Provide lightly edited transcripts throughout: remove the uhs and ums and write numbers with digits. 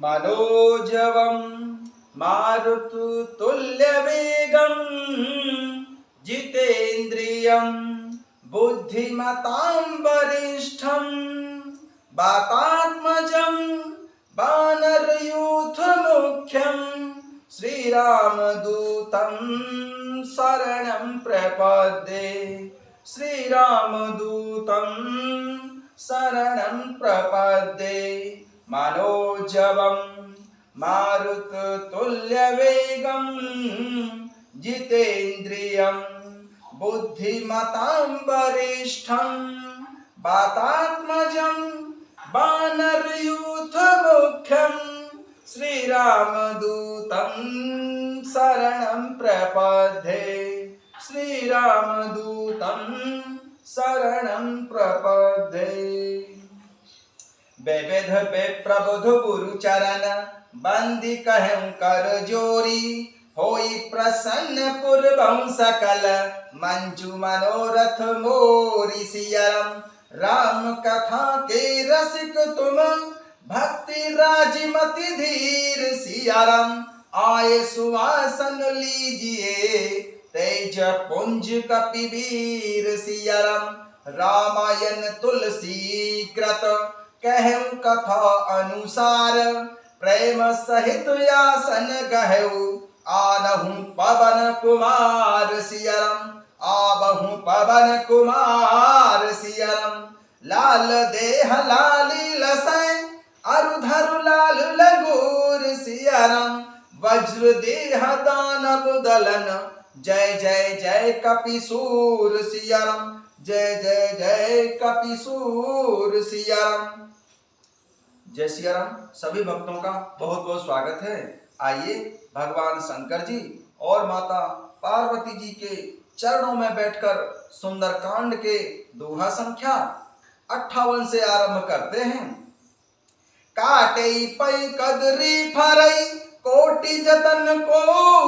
मनोजवं मारुततुल्यवेगं जितेन्द्रियं बुद्धिमतां वरिष्ठं वातात्मजं वानरयूथमुख्यं श्रीरामदूतं शरणं प्रपद्ये। श्रीरामदूतं शरणं प्रपद्ये। मनोजवं मारुततुल्यवेगं जितेन्द्रियं बुद्धिमतां वरिष्ठं वातात्मजं वानरयूथमुख्यं श्रीरामदूतं शरणं प्रपद्ये। श्रीरामदूतं शरणं प्रपद्ये। विविध विप्रबुध गुरु चरण बंदी कहूं कर जोरी होई प्रसन्न पूर्वं सकल मंजू मनोरथ मोरी। सियाराम राम कथा के रसिक तुम भक्ति राजमति धीर। सियाराम आए सुवासन लीजिए तेज पुंज कपिवीर। सियाराम रामायण तुलसी कृत कहूं कथा अनुसार प्रेम सहित आसन गहु आनहु पवन कुमार। सियाराम आबहु पवन कुमार। सियाराम लाल देह लाली लसै अरुधर लाल लगोर। सियाराम वज्र देह दानव दलन जय जय जय कपिसूर। सियाराम जय जय जय कपिसूर। सियाराम जय सियाराम। सभी भक्तों का बहुत बहुत स्वागत है। आइए भगवान शंकर जी और माता पार्वती जी के चरणों में बैठकर सुंदरकांड के दोहा संख्या 58 से आरंभ करते हैं। काटे पै कदरी फरई कोटि जतन को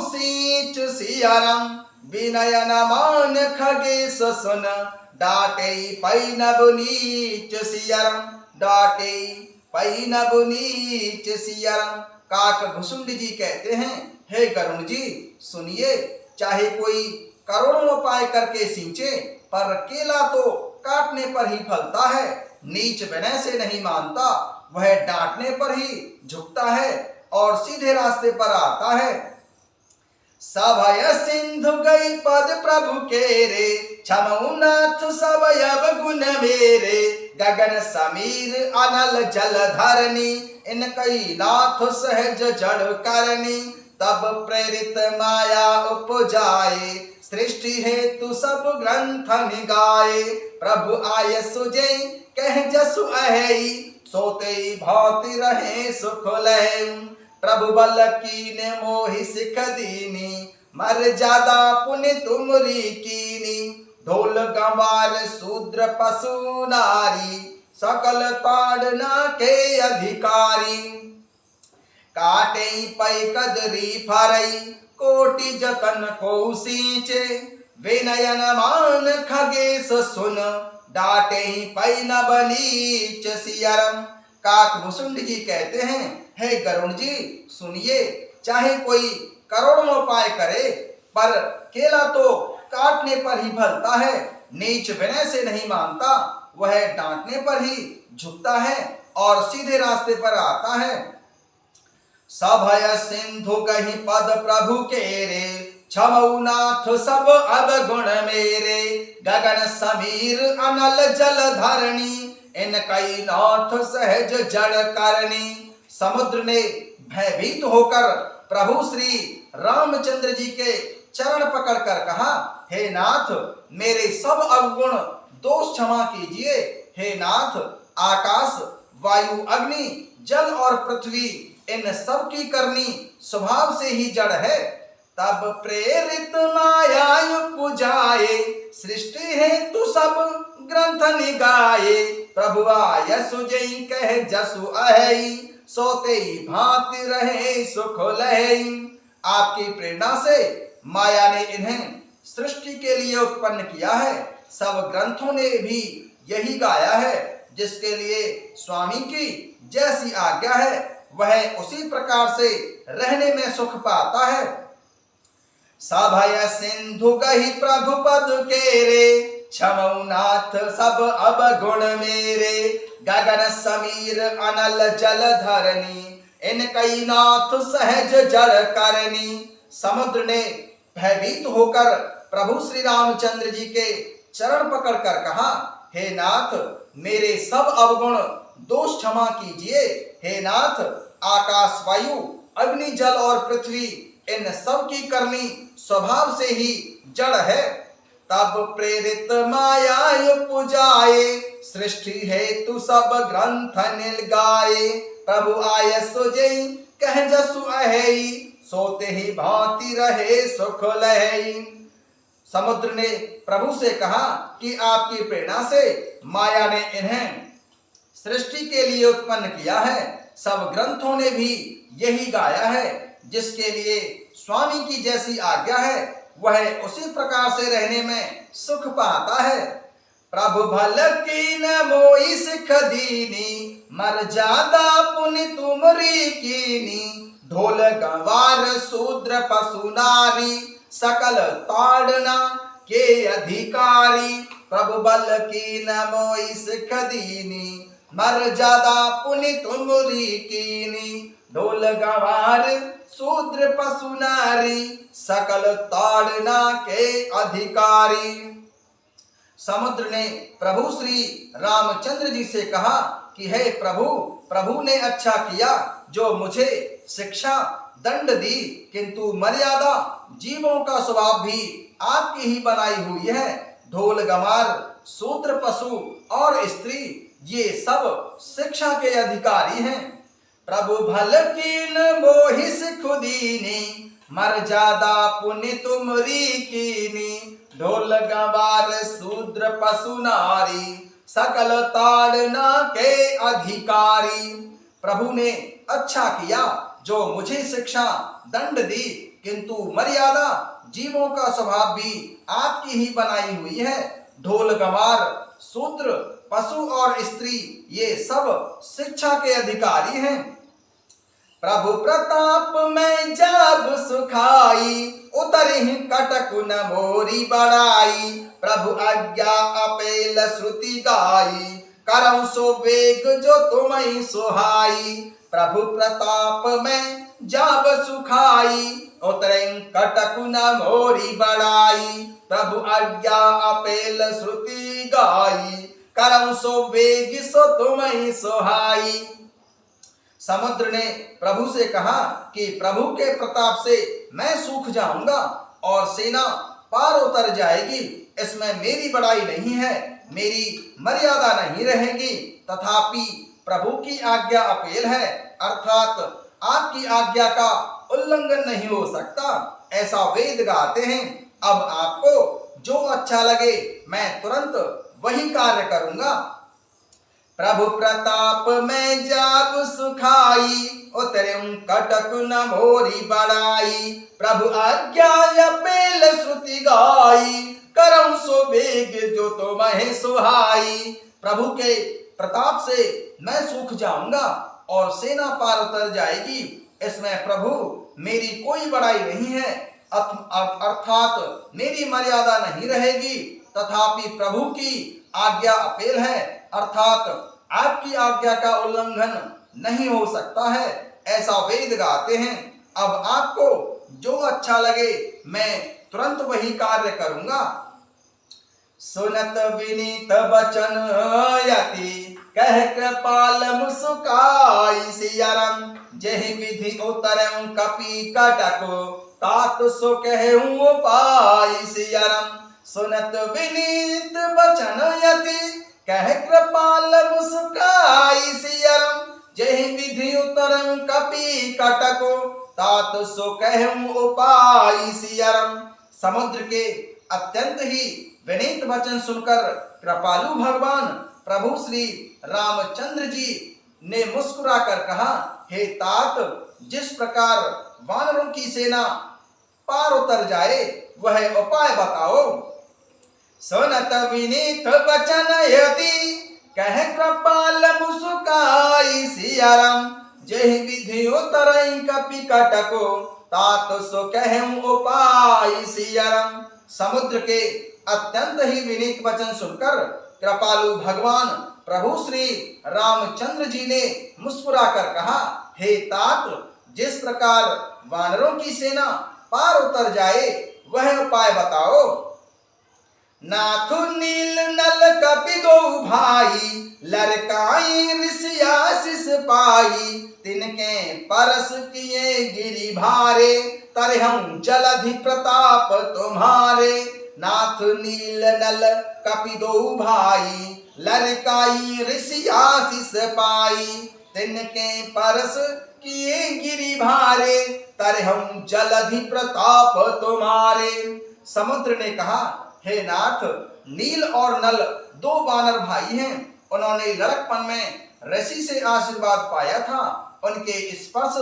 सींच। सियाराम विनय न मान खगेश सुन डाटे पै नब नीच। सियाराम डाटे पै नब नीच। सियाराम काक भुसुंड जी कहते हैं, हे गरुण जी सुनिए, चाहे कोई करोड़ों उपाय करके सींचे पर केला तो काटने पर ही फलता है। नीच विनय से नहीं मानता, वह डांटने पर ही झुकता है और सीधे रास्ते पर आता है। सभय सिंधु गई पद प्रभु के रे क्षमऊ नाथ सब गुण मेरे। गगन समीर अनल जल धरनी इन कई नाथ सहज जड़ करनी। तब प्रेरित माया उपजाए सृष्टि हेतु सब ग्रंथ निगाए। प्रभु आय सुजे कह जसु अहई सोते भांति रहे सुख लहे। प्रभु बल कीने मोहि सिख दीनी मर्यादा पुनि तुमरी कीनी। ढोल गंवार शूद्र पशु नारी सकल ताड़ना के अधिकारी। काटे पै कदरी फरई कोटि जतन को सींचे। विनय न मान खगेश सुन डाटे पै नब नीच। सियाराम काक भुसुंड जी कहते हैं, हे गरुण जी सुनिए, चाहे कोई करोड़ों उपाय करे पर केला तो काटने पर ही फलता है। नीच विनय से नहीं मानता, वह डांटने पर ही झुकता है और सीधे रास्ते पर आता है। सभय सिंधु कहीं पद प्रभु के रे क्षमऊ नाथ सब अवगुण मेरे। गगन समीर अनल जल धरणी इन कई नाथ सहज जड़ करनी। समुद्र ने भयभीत होकर प्रभु श्री रामचंद्र जी के चरण पकड़कर कहा, हे नाथ मेरे सब अवगुण दोष क्षमा कीजिए। हे नाथ आकाश वायु अग्नि जल और पृथ्वी इन सब की करनी स्वभाव से ही जड़ है। तब प्रेरित माया उपजाए सृष्टि हेतु सब ग्रंथ निगाए। प्रभु आय सुजई कह जसु अहई सोते भांति रहे सुख लहे। आपकी प्रेरणा से माया ने इन्हें सृष्टि के लिए उत्पन्न किया है। सब ग्रंथों ने भी यही गाया है, जिसके लिए स्वामी की जैसी आज्ञा है वह उसी प्रकार से रहने में सुख पाता है। सभय सिंधु गहि प्रभु पद केरे, क्षमौ नाथ सब अवगुण मेरे। गगन समीर अनल जल धरनी, इन कई नाथ सहज जड़ करनी। समुद्र ने भयभीत होकर प्रभु श्री रामचंद्र जी के चरण पकड़कर कहा, हे नाथ मेरे सब अवगुण दोष क्षमा कीजिए। हे नाथ आकाश वायु अग्नि जल और पृथ्वी इन सब की करनी स्वभाव से ही जड़ है। तब प्रेरित माया पुजाए, सृष्टि हेतु सब ग्रंथ नीलगाए। प्रभु आय सुजई कह जसु अहेई, सोते ही भांति रहे सुख लहई। समुद्र ने प्रभु से कहा कि आपकी प्रेरणा से माया ने इन्हें सृष्टि के लिए उत्पन्न किया है। सब ग्रंथों ने भी यही गाया है। जिसके लिए स्वामी की जैसी आज्ञा है वह उसी प्रकार से रहने में सुख पाता है। प्रभु भल की न मोई सिख दीनी, मर्यादा पुनि तुमरी कीनी। ढोल गंवार शूद्र पशु नारी, सकल ताड़ना के अधिकारी। प्रभु बल की न मोई सिख दीनी, मर्यादा पुनि तुमरी कीनी। ढोल गंवार शूद्र पशु नारी, सकल ताड़ना के अधिकारी। समुद्र ने प्रभु श्री रामचंद्र जी से कहा कि हे प्रभु, प्रभु ने अच्छा किया जो मुझे शिक्षा दंड दी, किंतु मर्यादा जीवों का स्वभाव भी आपकी ही बनाई हुई है। ढोल गंवार शूद्र पशु और स्त्री ये सब शिक्षा के अधिकारी हैं। प्रभु भल कीन मोहि सिख दीनी, मर्यादा पुनि तुमरी कीनी। ढोल गंवार शूद्र पशु नारी, सकल ताड़ना के अधिकारी। प्रभु ने अच्छा किया जो मुझे शिक्षा दंड दी, किंतु मर्यादा जीवों का स्वभाव भी आपकी ही बनाई हुई है। ढोल गंवार शूद्र पशु और स्त्री ये सब शिक्षा के अधिकारी हैं। प्रभु प्रताप में जब सुखाई, उतरहि कटक न मोरी बड़ाई। प्रभु आज्ञा अपेल श्रुति गाई, करऊं सो वेग जो तुम्हें सुहाई। प्रभु प्रताप में जब सुखाई, उतरहि कटक न मोरी बड़ाई। प्रभु आज्ञा अपेल श्रुति गाई, करऊं सो वेग सो तुम्हें सुहाई। समुद्र ने प्रभु से कहा कि प्रभु के प्रताप से मैं सूख जाऊंगा और सेना पार उतर जाएगी। इसमें मेरी बड़ाई नहीं है, मेरी मर्यादा नहीं रहेगी। तथापि प्रभु की आज्ञा अपेल है, अर्थात आपकी आज्ञा का उल्लंघन नहीं हो सकता, ऐसा वेद गाते हैं। अब आपको जो अच्छा लगे मैं तुरंत वही कार्य करूंगा। प्रभु प्रताप में जब सुखाई, उतरऊं कटक न मोरी बड़ाई। प्रभु आज्ञा अपेल श्रुति गाई, करऊं सो वेग जो तुम्हें सुहाई। प्रभु के प्रताप से मैं सूख जाऊंगा और सेना पार उतर जाएगी। इसमें प्रभु मेरी कोई बड़ाई नहीं है, अर्थात मेरी मर्यादा नहीं रहेगी। तथापि प्रभु की आज्ञा अपेल है, अर्थात आपकी आज्ञा का उल्लंघन नहीं हो सकता है, ऐसा वेद गाते हैं। अब आपको जो अच्छा लगे मैं तुरंत वही कार्य करूंगा। सुनत विनीत बचन यति, कह कृपाल मुस्काई। सिया राम जेहि विधि उतरऊं कपि कटक, तात सो कहूं पाई। सिया राम सुनत विनीत बचन यति, कह कृपाल मुस्काई। सिया राम जेहि विधि उतरऊं कपि कटक, तात सो कहूं उपाय। सिया राम समुद्र के अत्यंत ही विनीत वचन सुनकर कृपालु भगवान प्रभु श्री रामचंद्र जी ने मुस्कुराकर कहा, हे तात, जिस प्रकार वानरों की सेना पार उतर जाए वह उपाय बताओ। सुनत विनीत वचन यति, कह कृपाल मुस्काई। सिया राम जेहि विधि उतरई कपि कटको तात सो कहूं उपाय सियरम। समुद्र के अत्यंत ही विनीत वचन सुनकर कृपालु भगवान प्रभु श्री रामचंद्र जी ने मुस्कुराकर कहा, हे तात, जिस प्रकार वानरों की सेना पार उतर जाए वह उपाय बताओ। नाथु नील नल कपि दो भाई लड़काई ऋषियाशिष पाई तिनके परस किए गिरि भारे तरहं जलधि प्रताप तुम्हारे। नाथ नील नल कपि दो भाई लड़काई ऋषियाशिष पाई तिनके परस किए गिरि भारे तरहं जलधि प्रताप तुम्हारे। समुद्र ने कहा, हे नाथ, नील और नल दो वानर भाई हैं। उन्होंने लड़कपन में ऋषि से आशीर्वाद पाया था। उनके स्पर्श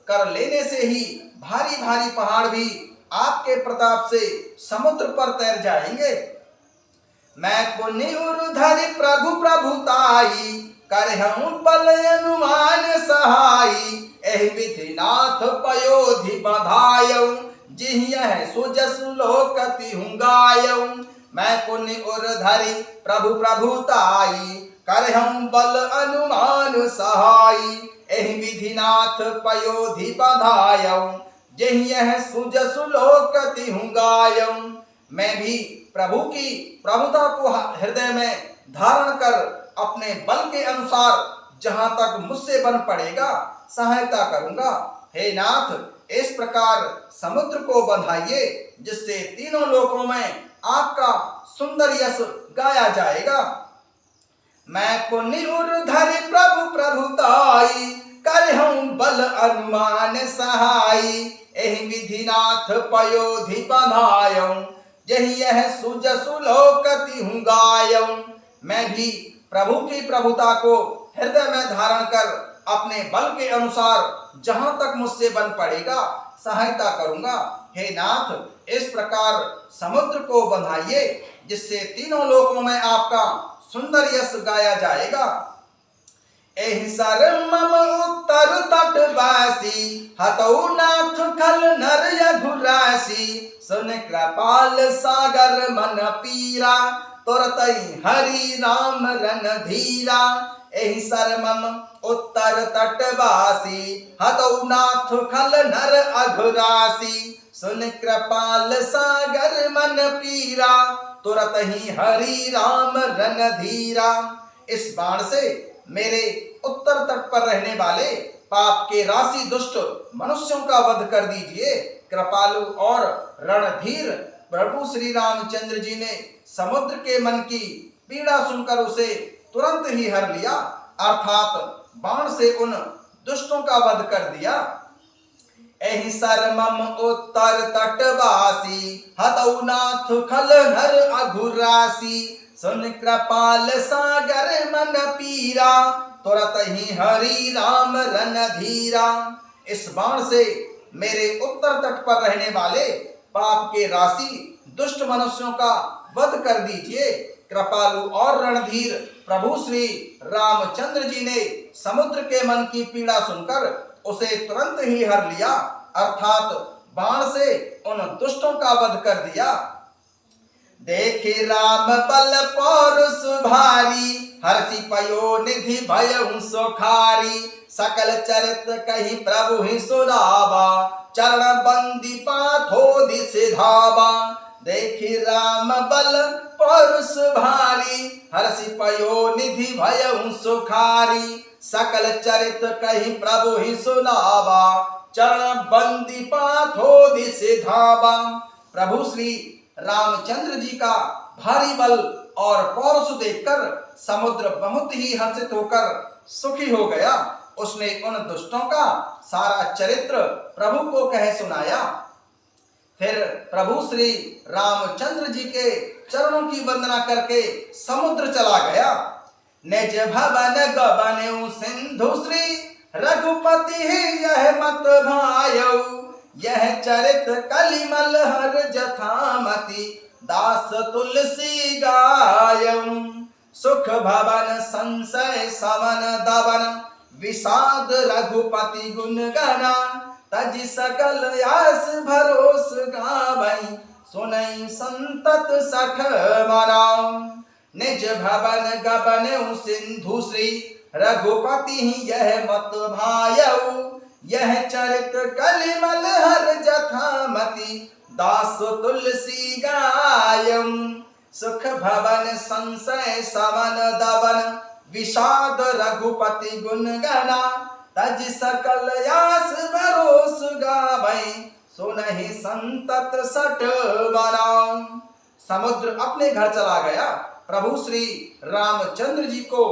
कर लेने से ही भारी भारी पहाड़ भी आपके प्रताप से समुद्र पर तैर जाएंगे। मैं पुण्य उर्धरि प्रभु प्रभुताई करहूं बल अनुमान सहाई एहि विधि नाथ पयोधि बधायऊ जिहि यह सुजस लोकति हूँ गायऊ। मैं पुण्य उर्धरि प्रभु प्रभुताई करहूं बल अनुमान सहाई एहि विधि नाथ पयोधि बधायऊ जिहि यह सुजस लोकति हूँ गायऊ। मैं भी प्रभु की प्रभुता को हृदय में धारण कर अपने बल के अनुसार जहां तक मुझसे बन पड़ेगा सहायता करूंगा। हे नाथ, इस प्रकार समुद्र को बंधाइए जिससे तीनों लोकों में आपका सुंदर यश गाया जाएगा। मैं पुण्य उर्धरि प्रभु प्रभुताई करहूं बल अनुमान सहाई एहि विधि नाथ पयोधि बधायऊ जहि यह सुजसु लोकति हूँ गायऊ। मैं भी प्रभु की प्रभुता को हृदय में धारण कर अपने बल के अनुसार जहां तक मुझसे बन पड़ेगा सहायता करूंगा। हे नाथ, इस प्रकार समुद्र को बंधाइए जिससे तीनों लोकों में आपका सुंदर यश गाया जाएगा। एहि सर मम उत्तर तटवासी हतौ नाथ खल नर यघुरासी सुन कृपाल सागर मन पीरा तुरतई हरि राम रणधीरा। एहि सर मम उत्तर तटवासी हतौ नाथ खल नर अघुरासी सुन कृपाल सागर मन पीरा तुरतहि हरि राम रणधीरा। इस बाण से मेरे उत्तर तट पर रहने वाले पाप के राशि दुष्ट मनुष्यों का वध कर दीजिए। कृपालु और रणधीर प्रभु श्री रामचंद्र जी ने समुद्र के मन की पीड़ा सुनकर उसे तुरंत ही हर लिया, अर्थात बाण से उन दुष्टों का वध कर दिया। एहि सर मम उत्तर तटवासी हतौ नाथ खल नर अघुरासी सुन कृपाल सागर मन पीरा तुरत ही हरि राम रणधीरा। इस बाण से मेरे उत्तर तट पर रहने वाले पाप के राशि दुष्ट मनुष्यों का वध कर दीजिए। कृपालु और रणधीर प्रभु श्री रामचंद्र जी ने समुद्र के मन की पीड़ा सुनकर उसे तुरंत ही हर लिया, अर्थात बाण से उन दुष्टों का वध कर दिया। देखे राम बल पौरुष भारी हर्षि पयो निधि भयउ सुखारी सकल चरित कही प्रभु ही सुनावा चरण बंदी पाथो दिस धावा। देखी राम बल पौरुष भारी हर्षि पयो निधि भयउ सुखारी सकल चरित कही प्रभु ही सुनावा चरण बंदी पाथो दिस धावा। प्रभु श्री रामचंद्र जी का भारी बल और पौरुष देखकर समुद्र बहुत ही हर्षित होकर सुखी हो गया। उसने उन दुष्टों का सारा चरित्र प्रभु को कह सुनाया। फिर प्रभु श्री रामचंद्र जी के चरणों की वंदना करके समुद्र चला गया। निज भवन गबन्यु सिंधु श्री रघुपति यह मत भायऊ यह चरित कलिमल हर जथामति दास तुलसी गायऊ। सुख भवन संशय समन दवन विषाद रघुपति गुण गाना, तज सकल यश भरोस गावई, सुनई संतत सठ मना। निज भवन गबन सिंधु श्री, रघुपति यह मत भायऊ, यह चरित कलिमल हर जथामति, दास तुलसी गायम। सुख भवन संशय समन दवन, विषाद रघुपति गुण गना, तज सकल यश भरोस गावई, सुनहि संतत सठ मना। समुद्र अपने घर चला गया। प्रभु श्री रामचंद्र जी को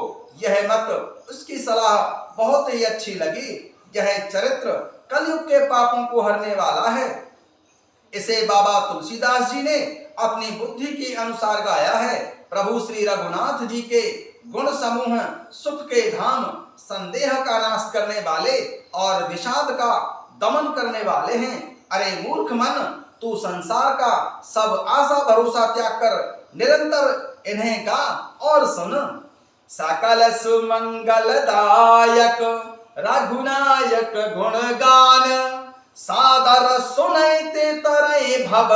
यह मत, उसकी सलाह बहुत ही अच्छी लगी। यह चरित्र कलयुग के पापों को हरने वाला है। इसे बाबा तुलसीदास जी ने अपनी बुद्धि के अनुसार गाया है। प्रभु श्री रघुनाथ जी के गुण समूह सुख के धाम, संदेह का नाश करने वाले और विषाद का दमन करने वाले हैं। अरे मूर्ख मन, तू संसार का सब आशा भरोसा त्याग कर निरंतर इन्हें गा और सुन। सकल सुमंगलदायक रघुनायक गुणगान, सादर सुनैते तरई भव,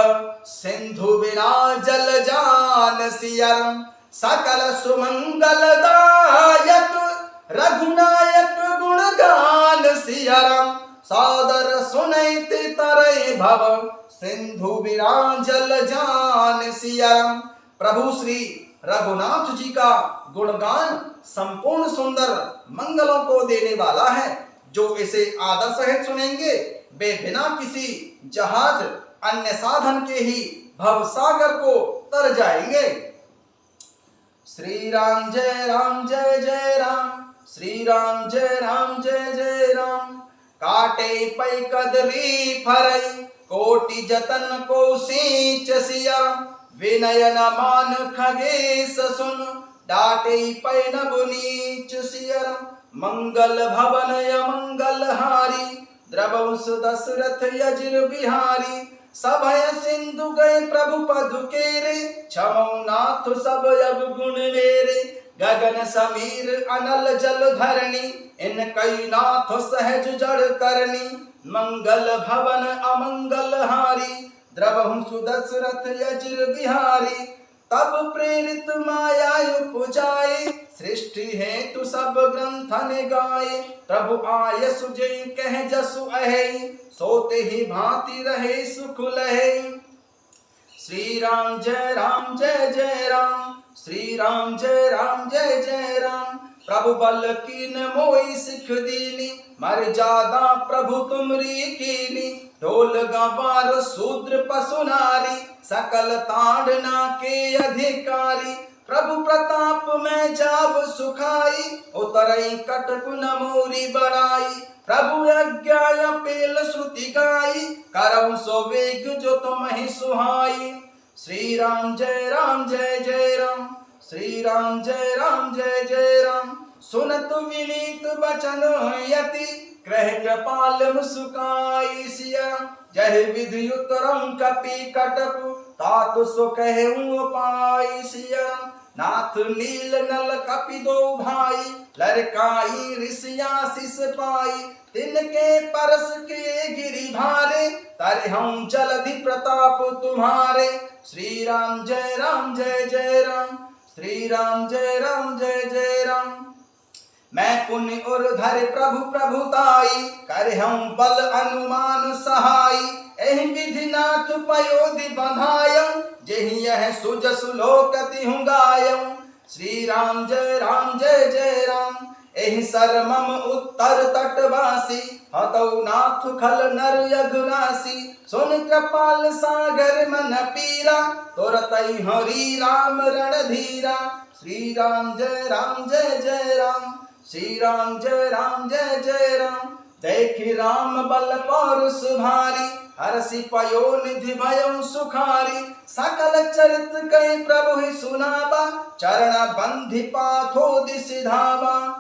सिंधु बिना जल जान सियर। सकल सुमंगलदायक रघुनायक गुणगान सियरम, सादर सुनैते तरई भव, सिंधु बिना जल जान सियरम। प्रभु श्री रघुनाथ जी का गुणगान संपूर्ण सुंदर मंगलों को देने वाला है। जो इसे आदर सहित सुनेंगे वे बिना किसी जहाज अन्य साधन के ही भव सागर को तर जाएंगे। श्री राम जय राम जय जय राम, श्री राम जय राम जय जय राम। काटे पै कदरी फरई, कोटि जतन को सींच सिया, विनय न मान खगेश सुन, डाटे पै न नीच सियर। मंगल भवन मंगल हारी, द्रवंश दशरथ यजिर बिहारी। सभय सिंधु गए प्रभु पदु केरे, क्षमौ नाथ सब अब गुण मेरे। गगन समीर अनल जल धरणी, इन कई नाथ सहज जड़ करनी। मंगल भवन अमंगल हारी, द्रवंश दशरथ यजिर बिहारी। तब प्रेरित माया उपजाए, सृष्टि हेतु सब ग्रंथन गाए। प्रभु आय सुजय कह जसु अहे, सोते ही भांति रहे सुख लहे। श्री राम जय राम जय जय राम, श्री राम जय राम जय जय राम। प्रभु बल कीन मोई सिख दीनी, मर्यादा प्रभु तुमरी कीनी। ढोल गवार शूद्र पशु नारी, सकल ताड़ना के अधिकारी। प्रभु प्रताप में जाव सुखाई, उतरई कटक न मोरी बड़ाई। प्रभु आज्ञा पेल श्रुति गाई, करऊं सो वेग जो तुम ही सुहाई। श्री राम जय राम जय जय राम, श्री राम जय राम जय जय राम। सुनत विनीत बचन यति, क्रह कृपाल मुस्काई सिया। जय विधि उतरम कपि कटक, तातु सो कहूं पाई सिया। नाथ नील नल कपि दो भाई, लड़काई ऋषिया शिष पाई। तिनके परस के गिरि भारे, तरहूं जलधि प्रताप तुम्हारे। श्री राम जय राम जय जय राम, श्री राम जय राम जय जय राम। मैं पुण्य और धर प्रभु प्रभुताई, करहूं बल अनुमान सहाई। एहि विधि नाथ पयोधि बंधायं, जेहि यह सुजसु लोकति हूँ गायं। श्री राम जय जय राम। एहि सरमम उत्तर तटवासी, हतौ नाथ खल नर यघुनासी। सुन कृपाल सागर मन पीरा, तुरतई हरि राम रणधीरा। श्री राम जय जय राम, श्री राम जय जय राम। देखि राम बल पौरुष भारी, हरषि पयो निधि भयं सुखारी। सकल चरित कई प्रभु ही सुनावा, चरण बंधि पाथो सिधावा।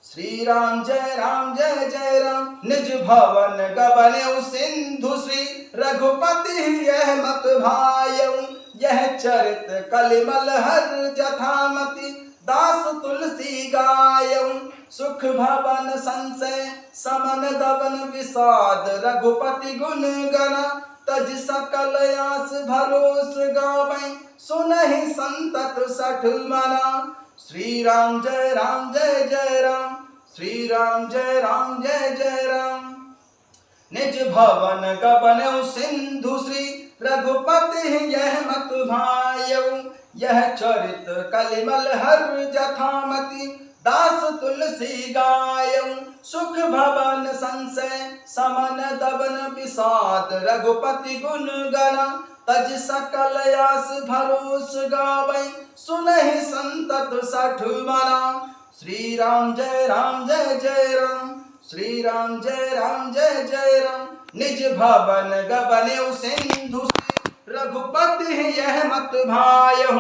श्री राम जय जय राम। निज भवन गबन सिंधु श्री, रघुपति यह मत भायं। यह चरित कलिमल हर जथामति, दास तुलसी गायं। सुख भवन संशय समन दबन विषाद रघुपति गुण गण तज सकल आस भरोस गावै सुनहि संतत सठ मना। श्री राम जय जय राम, श्री राम जय जय राम। निज भवन गबनौ सिंधु श्री रघुपति यह मत भायौ। यह चरित कलिमल हर जथामति दास तुलसी गायौ। सुख भवन संशय समन दबन विषाद रघुपति गुण गण तज सकल आस भरोस गावै सुनहि संतत सठ मना। श्री राम जय जय राम, श्री राम जय जय राम। निज भवन गबनौ सिंधु रघुपति यह मत भायौ।